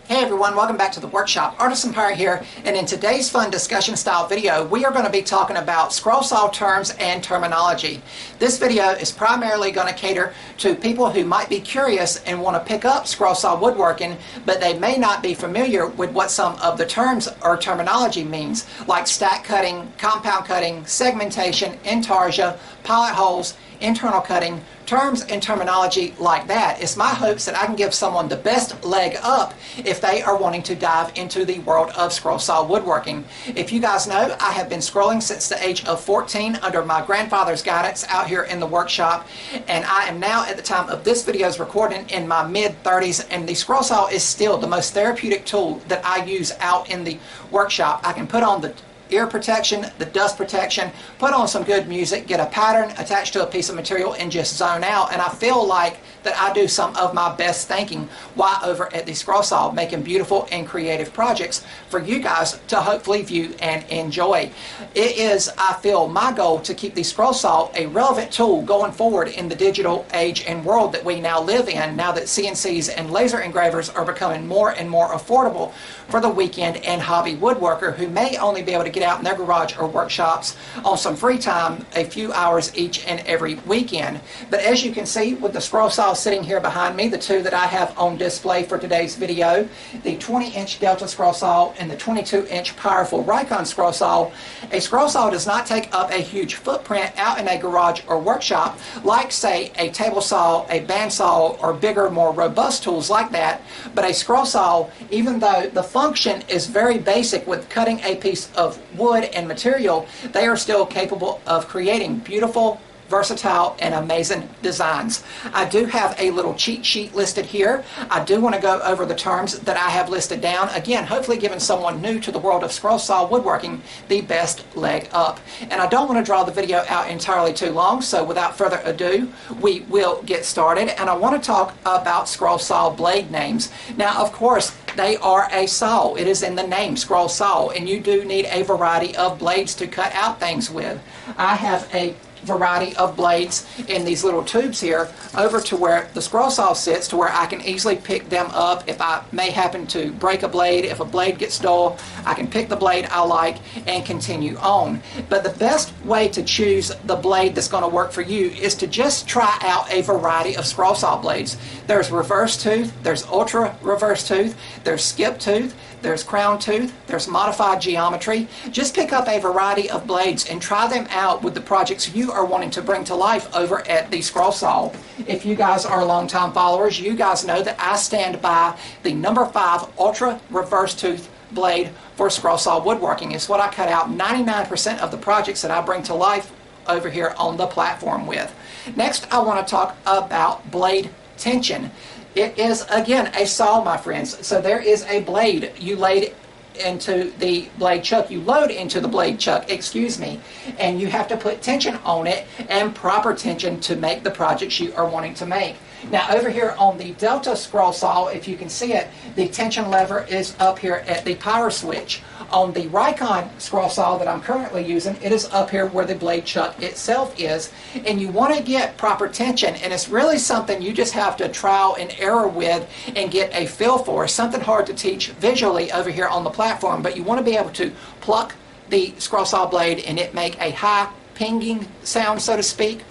Hey everyone, welcome back to the workshop. Artisan Pirate here, and in today's fun discussion style video, we are going to be talking about scroll saw terms and terminology. This video is primarily going to cater to people who might be curious and want to pick up scroll saw woodworking, but they may not be familiar with what some of the terms or terminology means, like stack cutting, compound cutting, segmentation, intarsia, pilot holes, internal cutting, terms and terminology like that. It's my hopes that I can give someone the best leg up if they are wanting to dive into the world of scroll saw woodworking. If you guys know, I have been scrolling since the age of 14 under my grandfather's guidance out here in the workshop, and I am now, at the time of this video's recording, in my mid-30s, and the scroll saw is still the most therapeutic tool that I use out in the workshop. I can put on the ear protection, the dust protection, put on some good music, get a pattern attached to a piece of material, and just zone out. And I feel like that I do some of my best thinking while over at the scroll saw, making beautiful and creative projects for you guys to hopefully view and enjoy. It is, I feel, my goal to keep the scroll saw a relevant tool going forward in the digital age and world that we now live in, now that CNCs and laser engravers are becoming more and more affordable for the weekend and hobby woodworker who may only be able to get out in their garage or workshops on some free time a few hours each and every weekend. But as you can see with the scroll saw sitting here behind me, the two that I have on display for today's video, the 20-inch Delta scroll saw and the 22-inch powerful Rikon scroll saw, a scroll saw does not take up a huge footprint out in a garage or workshop like, say, a table saw, a bandsaw, or bigger, more robust tools like that. But a scroll saw, even though the function is very basic with cutting a piece of wood and material, they are still capable of creating beautiful, versatile, and amazing designs. I do have a little cheat sheet listed here. I do want to go over the terms that I have listed down. Again, hopefully giving someone new to the world of scroll saw woodworking the best leg up. And I don't want to draw the video out entirely too long, so without further ado, we will get started. And I want to talk about scroll saw blade names. Now, of course, they are a saw. It is in the name, scroll saw, and you do need a variety of blades to cut out things with. I have a variety of blades in these little tubes here over to where the scroll saw sits, to where I can easily pick them up if I may happen to break a blade. If a blade gets dull, I can pick the blade I like and continue on. But the best way to choose the blade that's going to work for you is to just try out a variety of scroll saw blades. There's reverse tooth, there's ultra reverse tooth, there's skip tooth, there's crown tooth, there's modified geometry. Just pick up a variety of blades and try them out with the projects you are wanting to bring to life over at the scroll saw. If you guys are longtime followers, you guys know that I stand by the number 5 ultra reverse tooth blade for scroll saw woodworking. It's what I cut out 99% of the projects that I bring to life over here on the platform with. Next, I want to talk about blade tension. It is, again, a saw, my friends. So there is a blade you laid into the blade chuck, you load into the blade chuck, excuse me, and you have to put tension on it, and proper tension to make the projects you are wanting to make. Now over here on the Delta scroll saw, if you can see it, the tension lever is up here at the power switch. On the Rikon scroll saw that I'm currently using, it is up here where the blade chuck itself is, and you want to get proper tension, and it's really something you just have to trial and error with and get a feel for. It's something hard to teach visually over here on the platform, but you want to be able to pluck the scroll saw blade and it make a high pinging sound, so to speak.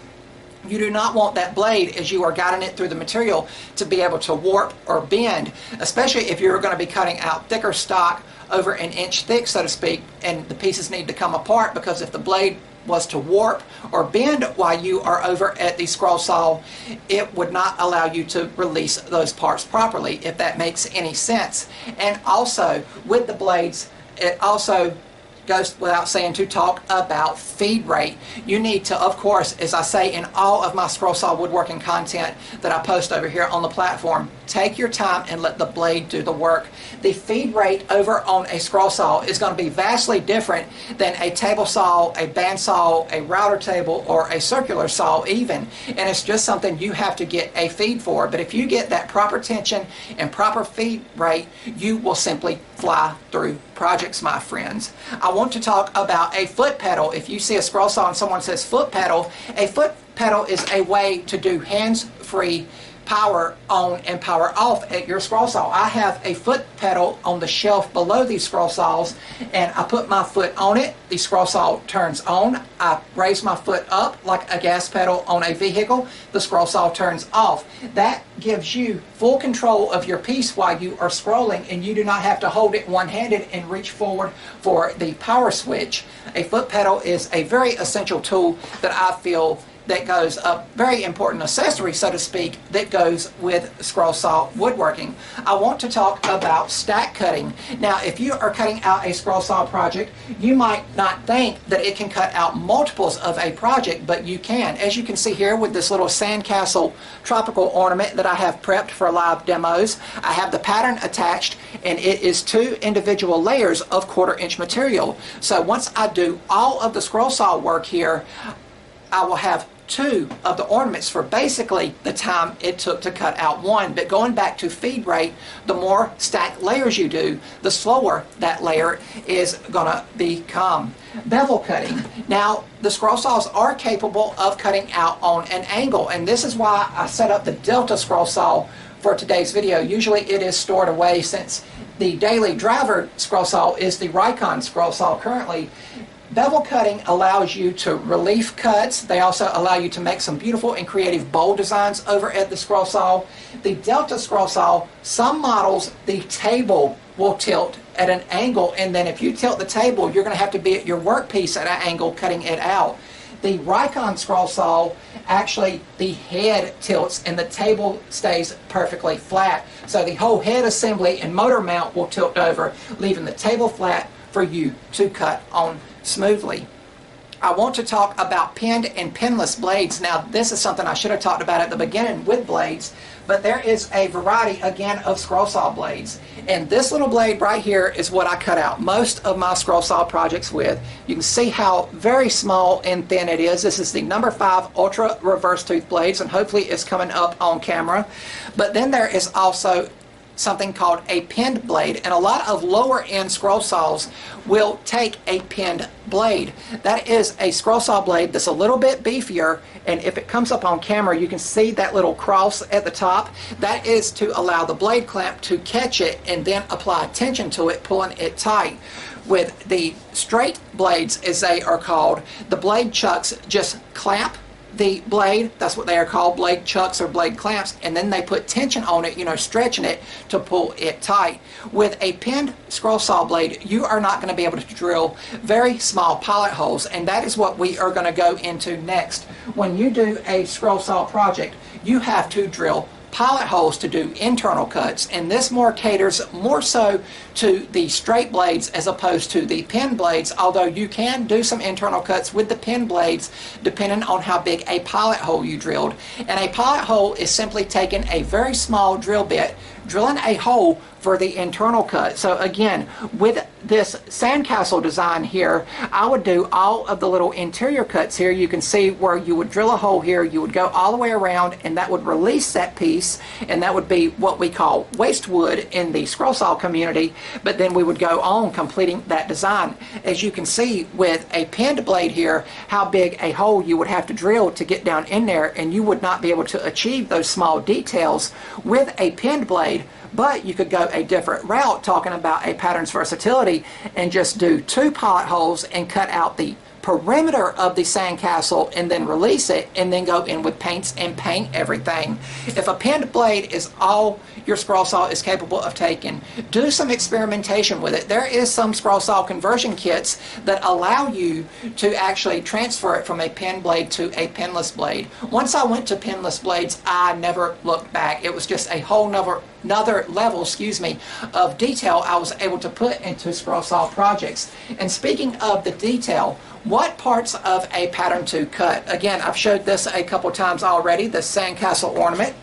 You do not want that blade, as you are guiding it through the material, to be able to warp or bend, especially if you're going to be cutting out thicker stock over an inch thick, so to speak, and the pieces need to come apart, because if the blade was to warp or bend while you are over at the scroll saw, it would not allow you to release those parts properly, if that makes any sense. And also, with the blades, it also goes without saying to talk about feed rate. You need to, of course, as I say in all of my scroll saw woodworking content that I post over here on the platform, take your time and let the blade do the work. The feed rate over on a scroll saw is going to be vastly different than a table saw, a bandsaw, a router table, or a circular saw even, and it's just something you have to get a feed for. But if you get that proper tension and proper feed rate, you will simply fly through projects, my friends. I want to talk about a foot pedal. If you see a scroll saw and someone says foot pedal, a foot pedal is a way to do hands-free power on and power off at your scroll saw. I have a foot pedal on the shelf below these scroll saws, and I put my foot on it. The scroll saw turns on. I raise my foot up like a gas pedal on a vehicle. The scroll saw turns off. That gives you full control of your piece while you are scrolling, and you do not have to hold it one-handed and reach forward for the power switch. A foot pedal is a very essential tool that I feel that goes a very important accessory, so to speak, that goes with scroll saw woodworking. I want to talk about stack cutting. Now, if you are cutting out a scroll saw project, you might not think that it can cut out multiples of a project, but you can. As you can see here with this little sandcastle tropical ornament that I have prepped for live demos, I have the pattern attached, and it is 2 individual layers of 1/4 inch material. So once I do all of the scroll saw work here, I will have 2 of the ornaments for basically the time it took to cut out 1. But going back to feed rate, the more stacked layers you do, the slower that layer is going to become. Bevel cutting. Now, the scroll saws are capable of cutting out on an angle, and this is why I set up the Delta scroll saw for today's video. Usually it is stored away, since the daily driver scroll saw is the Rikon scroll saw currently. Bevel cutting allows you to relief cuts. They also allow you to make some beautiful and creative bowl designs over at the scroll saw. The Delta scroll saw, some models, the table will tilt at an angle, and then if you tilt the table, you're going to have to be at your workpiece at an angle cutting it out. The Rikon scroll saw, actually the head tilts and the table stays perfectly flat. So the whole head assembly and motor mount will tilt over, leaving the table flat for you to cut on smoothly. I want to talk about pinned and pinless blades. Now, this is something I should have talked about at the beginning with blades, but there is a variety, again, of scroll saw blades. And this little blade right here is what I cut out most of my scroll saw projects with. You can see how very small and thin it is. This is the number 5 Ultra Reverse Tooth Blades, and hopefully it's coming up on camera. But then there is also something called a pinned blade, and a lot of lower end scroll saws will take a pinned blade. That is a scroll saw blade that's a little bit beefier, and if it comes up on camera you can see that little cross at the top. That is to allow the blade clamp to catch it and then apply tension to it, pulling it tight. With the straight blades, as they are called, the blade chucks just clamp the blade. That's what they are called, blade chucks or blade clamps, and then they put tension on it, stretching it to pull it tight. With a pinned scroll saw blade, you are not going to be able to drill very small pilot holes, and that is what we are going to go into next. When you do a scroll saw project, you have to drill pilot holes to do internal cuts, and this more caters more so to the straight blades as opposed to the pin blades, although you can do some internal cuts with the pin blades depending on how big a pilot hole you drilled. And a pilot hole is simply taking a very small drill bit, drilling a hole for the internal cut. So again, with this sandcastle design here, I would do all of the little interior cuts here. You can see where you would drill a hole here, you would go all the way around, and that would release that piece, and that would be what we call waste wood in the scroll saw community. But then we would go on completing that design. As you can see with a pinned blade here, how big a hole you would have to drill to get down in there, and you would not be able to achieve those small details with a pinned blade. But you could go a different route, talking about a pattern's versatility, and just do 2 pilot holes and cut out the perimeter of the sandcastle and then release it, and then go in with paints and paint everything. If a pinned blade is all your scroll saw is capable of taking, do some experimentation with it. There is some scroll saw conversion kits that allow you to actually transfer it from a pin blade to a pinless blade. Once I went to pinless blades, I never looked back. It was just a whole another level, of detail I was able to put into scroll saw projects. And speaking of the detail, what parts of a pattern to cut? Again, I've showed this a couple times already, the sandcastle ornament.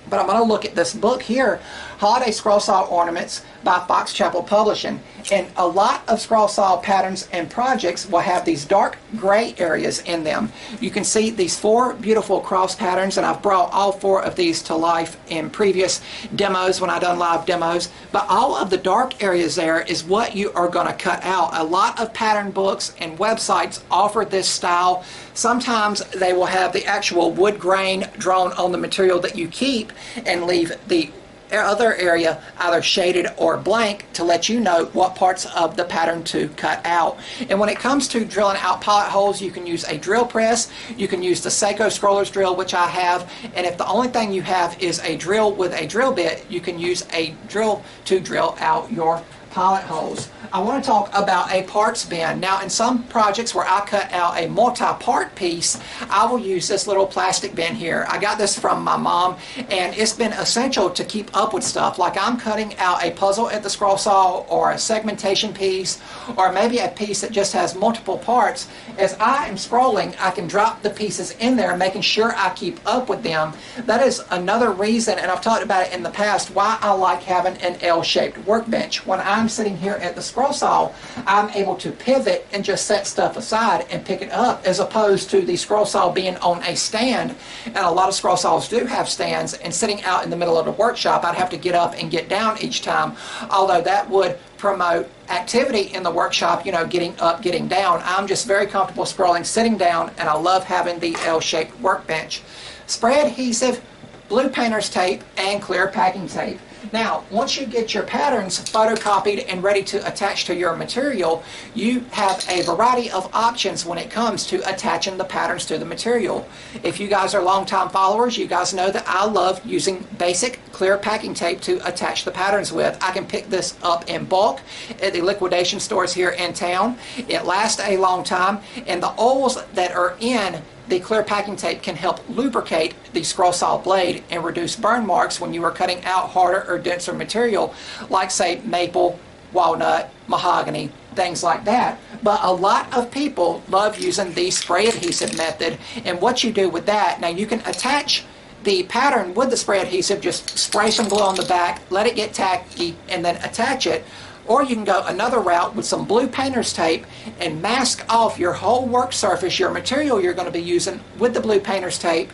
But I'm going to look at this book here, Holiday Scroll Saw Ornaments by Fox Chapel Publishing. And a lot of scroll saw patterns and projects will have these dark gray areas in them. You can see these 4 beautiful cross patterns, and I've brought all 4 of these to life in previous demos when I've done live demos. But all of the dark areas there is what you are going to cut out. A lot of pattern books and websites offer this style. Sometimes they will have the actual wood grain drawn on the material that you keep and leave the other area either shaded or blank to let you know what parts of the pattern to cut out. And when it comes to drilling out pilot holes, you can use a drill press, you can use the Seiko scroller's drill, which I have, and if the only thing you have is a drill with a drill bit, you can use a drill to drill out your pilot holes. I want to talk about a parts bin. Now, in some projects where I cut out a multi-part piece, I will use this little plastic bin here. I got this from my mom, and it's been essential to keep up with stuff. Like I'm cutting out a puzzle at the scroll saw, or a segmentation piece, or maybe a piece that just has multiple parts. As I am scrolling, I can drop the pieces in there, making sure I keep up with them. That is another reason, and I've talked about it in the past, why I like having an L-shaped workbench. When I'm sitting here at the scroll saw, I'm able to pivot and just set stuff aside and pick it up, as opposed to the scroll saw being on a stand. And a lot of scroll saws do have stands, and sitting out in the middle of the workshop, I'd have to get up and get down each time, although that would promote activity in the workshop, you know, getting up, getting down. I'm just very comfortable scrolling sitting down, and I love having the L-shaped workbench. Spray adhesive, blue painter's tape, and clear packing tape. Now, once you get your patterns photocopied and ready to attach to your material, you have a variety of options when it comes to attaching the patterns to the material. If you guys are longtime followers, you guys know that I love using basic clear packing tape to attach the patterns with. I can pick this up in bulk at the liquidation stores here in town. It lasts a long time, and the oils that are in the clear packing tape can help lubricate the scroll saw blade and reduce burn marks when you are cutting out harder or denser material, like say maple, walnut, mahogany, things like that. But a lot of people love using the spray adhesive method, and what you do with that, now you can attach the pattern with the spray adhesive, just spray some glue on the back, let it get tacky, and then attach it. Or you can go another route with some blue painter's tape and mask off your whole work surface, your material you're going to be using, with the blue painter's tape,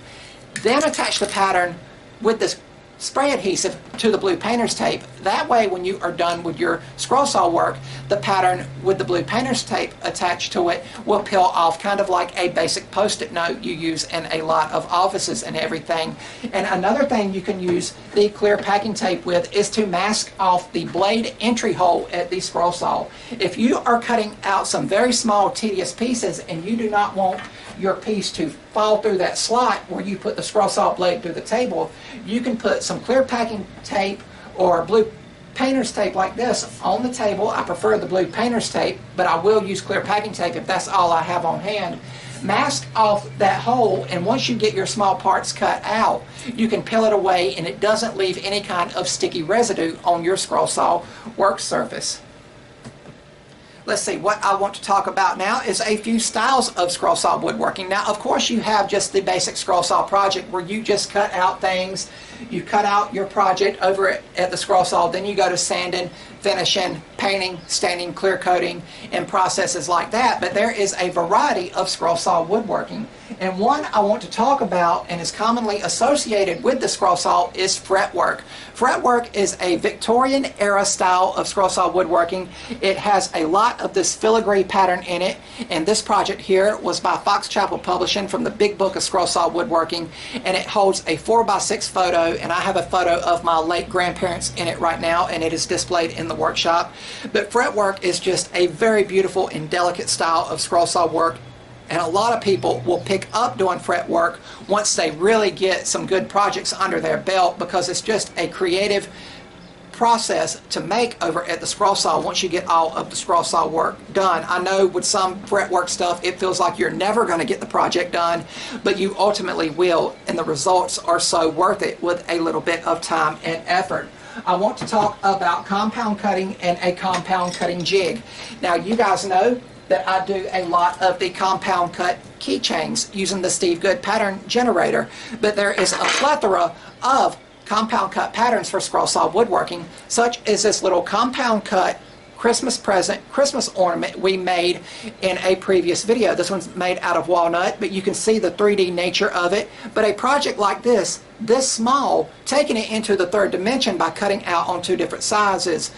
then attach the pattern with this spray adhesive to the blue painter's tape. That way, when you are done with your scroll saw work, the pattern with the blue painter's tape attached to it will peel off, kind of like a basic post-it note you use in a lot of offices and everything. And another thing you can use the clear packing tape with is to mask off the blade entry hole at the scroll saw. If you are cutting out some very small, tedious pieces and you do not want your piece to fall through that slot where you put the scroll saw blade through the table, you can put some clear packing tape or blue painter's tape like this on the table. I prefer the blue painter's tape, but I will use clear packing tape if that's all I have on hand. Mask off that hole, and once you get your small parts cut out, you can peel it away and it doesn't leave any kind of sticky residue on your scroll saw work surface. Let's see, what I want to talk about now is a few styles of scroll saw woodworking. Now, of course, you have just the basic scroll saw project where you just cut out things. You cut out your project over at the scroll saw, then you go to sanding, finishing, painting, staining, clear coating, and processes like that. But there is a variety of scroll saw woodworking. And one I want to talk about and is commonly associated with the scroll saw is fretwork. Fretwork is a Victorian era style of scroll saw woodworking. It has a lot of this filigree pattern in it, and this project here was by Fox Chapel Publishing from the Big Book of Scroll Saw Woodworking, and it holds a 4x6 photo, and I have a photo of my late grandparents in it right now, and it is displayed in the workshop. But fretwork is just a very beautiful and delicate style of scroll saw work, and a lot of people will pick up doing fretwork once they really get some good projects under their belt, because it's just a creative process to make over at the scroll saw once you get all of the scroll saw work done. I know with some fretwork stuff it feels like you're never going to get the project done, but you ultimately will, and the results are so worth it with a little bit of time and effort. I want to talk about compound cutting and a compound cutting jig. Now, you guys know that I do a lot of the compound cut keychains using the Steve Good pattern generator, but there is a plethora of compound cut patterns for scroll saw woodworking, such as this little compound cut Christmas present, Christmas ornament we made in a previous video. This one's made out of walnut, but you can see the 3D nature of it. But a project like this small, taking it into the third dimension by cutting out on two different sides,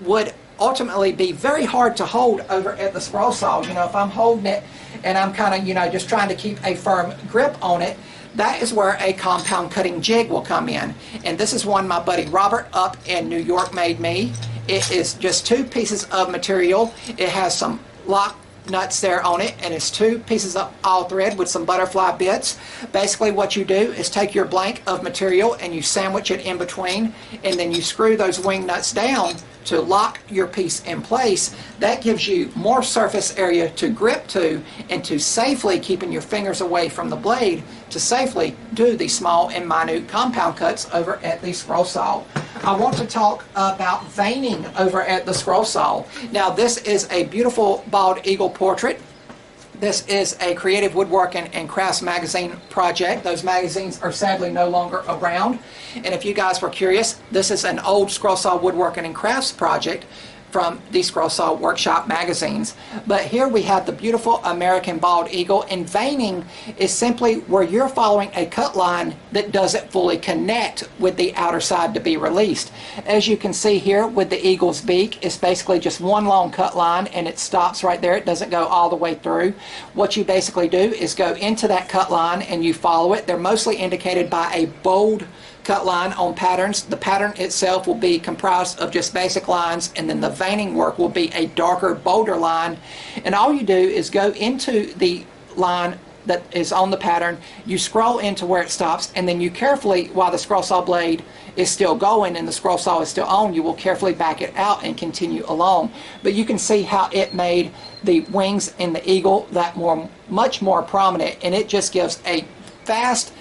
would ultimately be very hard to hold over at the scroll saw. You know, if I'm holding it and I'm kind of, you know, just trying to keep a firm grip on it, that is where a compound cutting jig will come in. And this is one my buddy Robert up in New York made me. It is just 2 pieces of material. It has some lock nuts there on it, and it's 2 pieces of all thread with some butterfly bits. Basically what you do is take your blank of material and you sandwich it in between, and then you screw those wing nuts down to lock your piece in place. That gives you more surface area to grip to, and to safely, keeping your fingers away from the blade, to safely do the small and minute compound cuts over at the scroll saw. I want to talk about veining over at the scroll saw. Now this is a beautiful bald eagle portrait. This is a Creative Woodworking and Crafts magazine project. Those magazines are sadly no longer around. And if you guys were curious, this is an old scroll saw woodworking and crafts project from the Scroll Saw Workshop magazines. But here we have the beautiful American bald eagle, and veining is simply where you're following a cut line that doesn't fully connect with the outer side to be released. As you can see here with the eagle's beak, it's basically just one long cut line and it stops right there. It doesn't go all the way through. What you basically do is go into that cut line and you follow it. They're mostly indicated by a bold cut line on patterns. The pattern itself will be comprised of just basic lines, and then the veining work will be a darker, bolder line. And all you do is go into the line that is on the pattern, you scroll into where it stops, and then you carefully, while the scroll saw blade is still going and the scroll saw is still on, you will carefully back it out and continue along. But you can see how it made the wings in the eagle that much more prominent, and it just gives a vast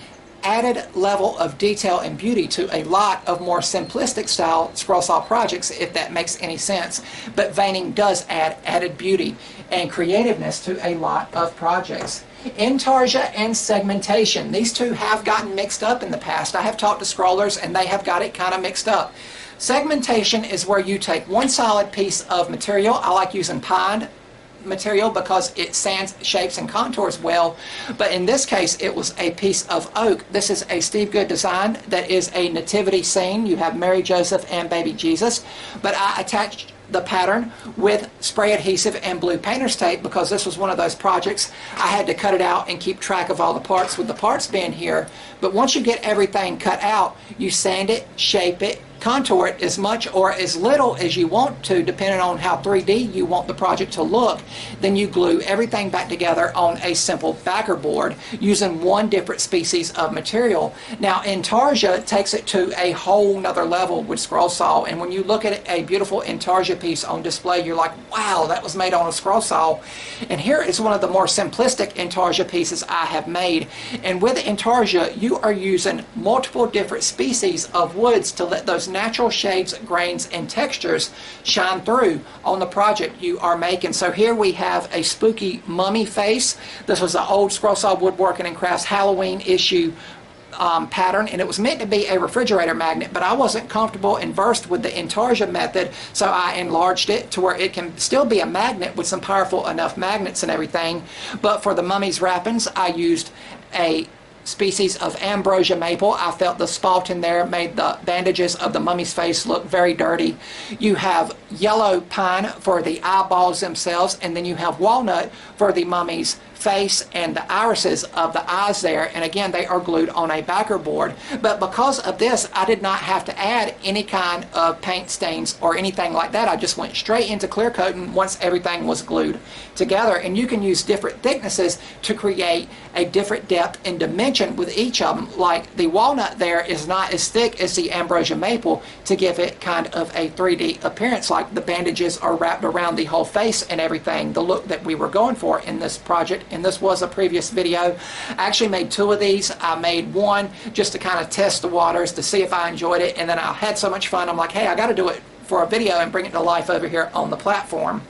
added level of detail and beauty to a lot of more simplistic style scroll saw projects, if that makes any sense. But veining does add added beauty and creativeness to a lot of projects. Intarsia and segmentation. These two have gotten mixed up in the past. I have talked to scrollers and they have got it kind of mixed up. Segmentation is where you take one solid piece of material. I like using pine material because it sands, shapes, and contours well, but in this case it was a piece of oak. This is a Steve Good design that is a nativity scene. You have Mary, Joseph, and baby Jesus, but I attached the pattern with spray adhesive and blue painter's tape because this was one of those projects I had to cut it out and keep track of all the parts with the parts bin here. But once you get everything cut out, you sand it, shape it, contour it as much or as little as you want to, depending on how 3D you want the project to look. Then you glue everything back together on a simple backer board using one different species of material. Now Intarsia takes it to a whole nother level with scroll saw, and when you look at a beautiful Intarsia piece on display, you're like, wow, that was made on a scroll saw. And here is one of the more simplistic Intarsia pieces I have made. And with Intarsia, you are using multiple different species of woods to let those natural shades, grains, and textures shine through on the project you are making. So here we have a spooky mummy face. This was an old scroll saw woodworking and crafts Halloween issue pattern, and it was meant to be a refrigerator magnet, but I wasn't comfortable and versed with the Intarsia method, so I enlarged it to where it can still be a magnet with some powerful enough magnets and everything. But for the mummy's wrappings, I used a species of ambrosia maple. I felt the spalt in there made the bandages of the mummy's face look very dirty. You have yellow pine for the eyeballs themselves, and then you have walnut for the mummy's face and the irises of the eyes there, and again they are glued on a backer board. But because of this, I did not have to add any kind of paint stains or anything like that. I just went straight into clear coating once everything was glued together, and you can use different thicknesses to create a different depth and dimension with each of them. Like the walnut there is not as thick as the ambrosia maple to give it kind of a 3D appearance, like the bandages are wrapped around the whole face and everything, the look that we were going for in this project. And this was a previous video. I actually made 2 of these. I made one just to kind of test the waters to see if I enjoyed it, and then I had so much fun I'm like, hey, I got to do it for a video and bring it to life over here on the platform.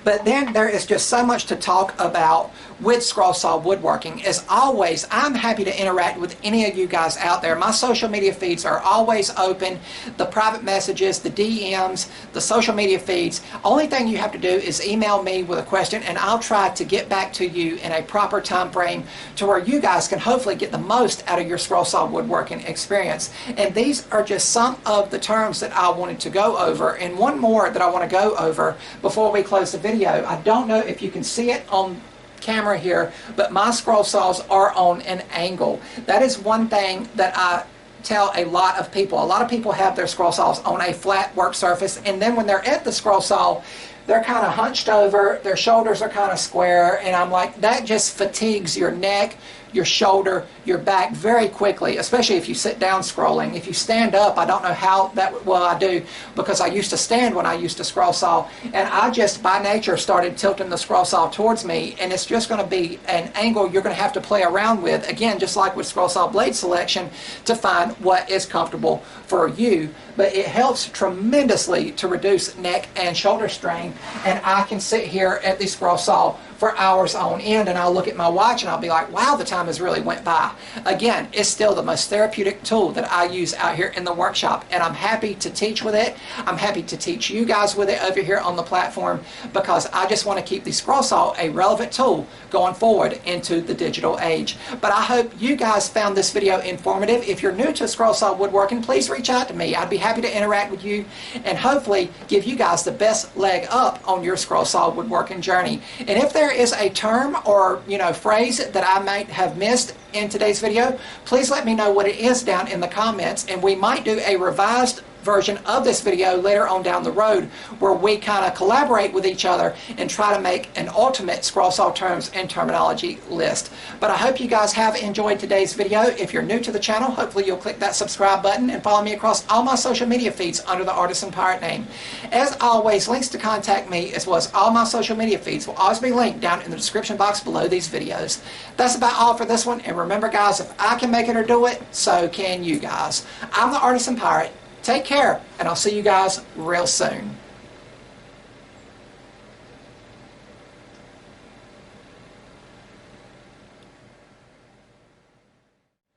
But then there is just so much to talk about with scroll saw woodworking. As always, I'm happy to interact with any of you guys out there. My social media feeds are always open. The private messages, the DMs, the social media feeds. Only thing you have to do is email me with a question, and I'll try to get back to you in a proper time frame to where you guys can hopefully get the most out of your scroll saw woodworking experience. And these are just some of the terms that I wanted to go over, and one more that I want to go over before we close the video. I don't know if you can see it on camera here, but my scroll saws are on an angle. That is one thing that I tell a lot of people. A lot of people have their scroll saws on a flat work surface, and then when they're at the scroll saw, they're kind of hunched over, their shoulders are kind of square, and I'm like, that just fatigues your neck, your shoulder, your back very quickly, especially if you sit down scrolling. If you stand up, I don't know how that, well, I do, because I used to stand when I used to scroll saw, and I just by nature started tilting the scroll saw towards me, and it's just going to be an angle you're going to have to play around with, again, just like with scroll saw blade selection, to find what is comfortable for you. But it helps tremendously to reduce neck and shoulder strain, and I can sit here at the scroll saw for hours on end, and I'll look at my watch and I'll be like, wow, the time has really went by. Again, it's still the most therapeutic tool that I use out here in the workshop, and I'm happy to teach with it. I'm happy to teach you guys with it over here on the platform, because I just want to keep the scroll saw a relevant tool going forward into the digital age. But I hope you guys found this video informative. If you're new to scroll saw woodworking, please reach out to me. I'd be happy to interact with you and hopefully give you guys the best leg up on your scroll saw woodworking journey. And if there is a term or phrase that I might have missed in today's video, please let me know what it is down in the comments, and we might do a revised version of this video later on down the road where we kind of collaborate with each other and try to make an ultimate scroll saw terms and terminology list. But I hope you guys have enjoyed today's video. If you're new to the channel, hopefully you'll click that subscribe button and follow me across all my social media feeds under the Artisan Pirate name. As always, links to contact me as well as all my social media feeds will always be linked down in the description box below these videos. That's about all for this one, and remember guys, if I can make it or do it, so can you guys. I'm the Artisan Pirate. Take care, and I'll see you guys real soon.